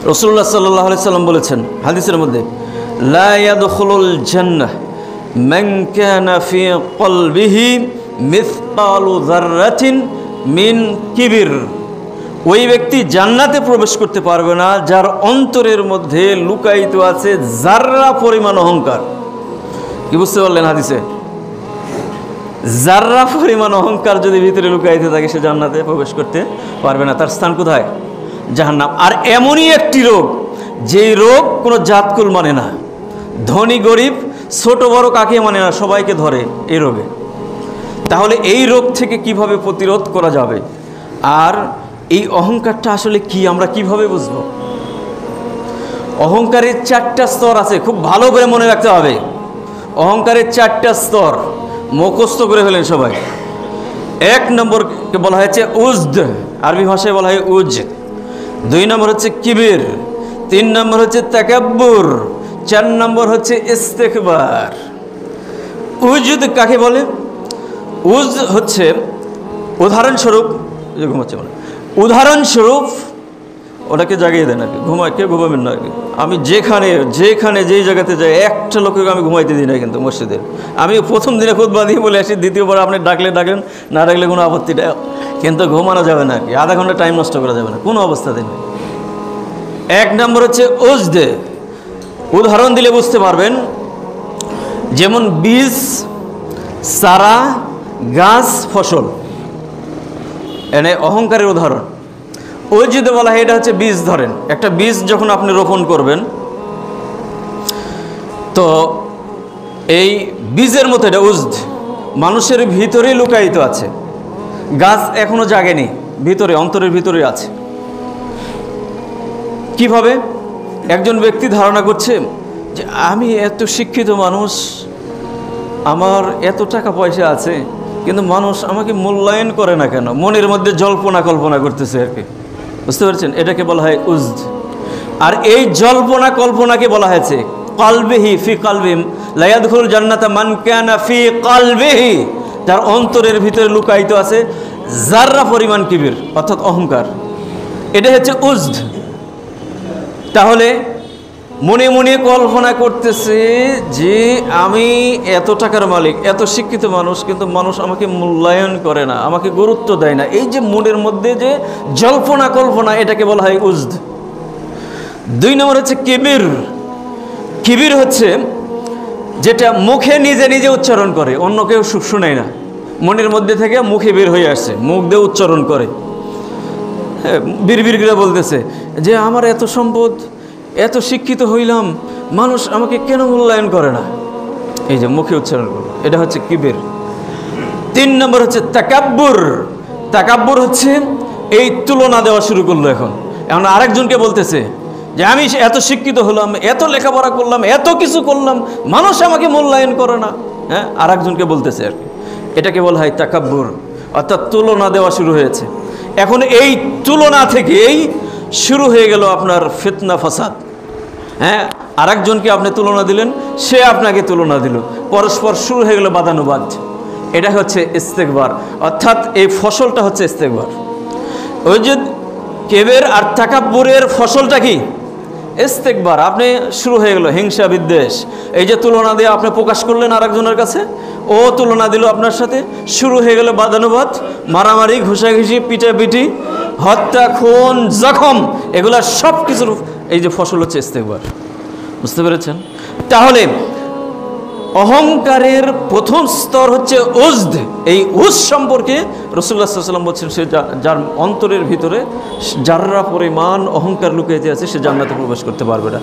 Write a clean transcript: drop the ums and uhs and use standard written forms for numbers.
রাসূলুল্লাহ সাল্লাল্লাহু আলাইহি সাল্লাম বলেছেন হাদিসের মধ্যে, লা ইয়াদখুলুল জান্নাহ মান কানা ফি কলবিহি মিসকালু যাররাতিন মিন কিবির। ওই ব্যক্তি জান্নাতে প্রবেশ করতে পারবে না যার অন্তরের মধ্যে লুকায়িত আছে যাররা পরিমাণ অহংকার। কি বুঝতে পারলেন হাদিসে? যাররা পরিমাণ অহংকার যদি ভিতরে লুকায়িত থাকে সে জান্নাতে প্রবেশ করতে পারবে না। তার স্থান কোথায়? জাহান্নাম। আর এমনই একটি রোগ, যেই রোগ কোনো জাতকুল মানে না, ধনী গরিব ছোট বড় কাকে মানে না, সবাইকে ধরে এই রোগে। তাহলে এই রোগ থেকে কিভাবে প্রতিরোধ করা যাবে? আর এই অহংকারটা আসলে কি, আমরা কিভাবে বুঝব? অহংকারের 4টা স্তর আছে, খুব ভালো করে মনে রাখতে হবে। অহংকারের 4টা স্তর মুখস্থ করে ফেলেন সবাই। 1 নম্বরকে বলা হয়েছে উজদ, আরবি ভাষায় বলা হয় উজ। 2 নম্বর হচ্ছে কিবির, 3 নম্বর হচ্ছে তাকাব্বুর, 4 নম্বর হচ্ছে ইস্তেকবার। উজদ কাকে বলে? উজ হচ্ছে উদাহরণস্বরূপ, উদাহরণস্বরূপ ওটাকে জাগিয়ে দেন আর কি, ঘুমায়, কেউ ঘুমাবেন না আর কি। আমি যেখানে যেই জায়গাতে যাই একটা লোককে আমি ঘুমাইতে দিই না কিন্তু মসজিদের। আমি প্রথম দিনে খুতবা দিয়ে বলে আসি, দ্বিতীয়বার আপনি ডাকলেন, না ডাকলে কোনো আপত্তিটা, কিন্তু ঘুমানো যাবে না আর কি, আধা ঘন্টা টাইম নষ্ট করা যাবে না কোনো অবস্থাতে নেই। 1 নম্বর হচ্ছে উজদে। উদাহরণ দিলে বুঝতে পারবেন, যেমন বীজ, চারা, গাছ, ফসল, এনে অহংকারের উদাহরণ। ওই যদি বলা হয় এটা হচ্ছে বীজ। ধরেন একটা বীজ যখন আপনি রোপণ করবেন, তো এই বীজের মতো এটা উজদ মানুষের ভিতরেই লুকায়িত আছে। গাছ এখনো জাগেনি, ভিতরে অন্তরের ভিতরে আছে। কিভাবে? একজন ব্যক্তি ধারণা করছে যে আমি এত শিক্ষিত মানুষ, আমার এত টাকা পয়সা আছে, কিন্তু মানুষ আমাকে মূল্যায়ন করে না কেন? মনের মধ্যে জল্পনা কল্পনা করতেছে আর কি, বুঝতে পারছেন? এটাকে বলা হয় উজদ। আর এই জল্পনা কল্পনাকে বলা হয়েছে কলবিহি, ফি কলবিহিম লা ইয়াদখুলুল জান্নাতা মান কানা ফি কলবিহি, যার অন্তরের ভিতরে লুকায়িত আছে যাররা পরিমাণ কিবির, অর্থাৎ অহংকার। এটা হচ্ছে উজদ। তাহলে মনে মনে কল্পনা করতেছে যে আমি এত টাকার মালিক, এত শিক্ষিত মানুষ, কিন্তু মানুষ আমাকে মূল্যায়ন করে না, আমাকে গুরুত্ব দেয় না। এই যে মনের মধ্যে যে জল্পনা কল্পনা, এটাকে বলা হয় উজদ। 2 নম্বর হচ্ছে কিবির। কিবির হচ্ছে যেটা মুখে নিজে নিজে উচ্চারণ করে, অন্য কেউ শুনেই না, মনের মধ্যে থেকে মুখে বের হয়ে আসছে, মুখ দিয়ে উচ্চারণ করে, বিড়বিড় করে বলতেছে যে আমার এত সম্পদ, এত শিক্ষিত হইলাম, মানুষ আমাকে কেন মূল্যায়ন করে না, এই যে মুখে উচ্চারণ করলো, এটা হচ্ছে কিবির। 3 নম্বর হচ্ছে তাকাব্বুর। তাকাব্বুর হচ্ছে এই তুলনা দেওয়া শুরু করলো। এখন আরেকজনকে বলতেছে যে আমি এত শিক্ষিত হলাম, এত লেখাপড়া করলাম, এত কিছু করলাম, মানুষ আমাকে মূল্যায়ন করে না। হ্যাঁ, আরেকজনকে বলতেছে আর কি, এটাকে বলা হয় তাকাব্বুর, অর্থাৎ তুলনা দেওয়া শুরু হয়েছে। এখন এই তুলনা থেকেই শুরু হয়ে গেল আপনার ফিতনা ফাসাদ। হ্যাঁ, আরেকজনকে আপনি তুলনা দিলেন, সে আপনাকে তুলনা দিল, পরস্পর শুরু হয়ে গেল বাদানুবাদ। এটা হচ্ছে ইস্তেকবার, অর্থাৎ এই ফসলটা হচ্ছে ইস্তেকবার। ওই যে কিবির আর তাকাব্বুরের ফসলটা কি? ইস্তেকবার। আপনি শুরু হয়ে গেল হিংসা বিদ্বেষ, এই যে তুলনা দিয়ে আপনি প্রকাশ করলেন আরেকজনের কাছে, ও তুলনা দিল আপনার সাথে, শুরু হয়ে গেল বাদানুবাদ, মারামারি, ঘুষাঘুষি, পিটাপিটি, হত্যা, খুন, জখম, এগুলা সব কিছুর এই যে ফসল হচ্ছে ইস্তেকবার। বুঝতে পেরেছেন? তাহলে অহংকারের প্রথম স্তর হচ্ছে উজদ। এই উজ সম্পর্কে রাসূলুল্লাহ সাল্লাল্লাহু আলাইহি ওয়াসাল্লাম বলছেন, সে যার অন্তরের ভিতরে যাররা পরিমাণ অহংকার লুকিয়ে আছে সে জান্নাতে প্রবেশ করতে পারবে না।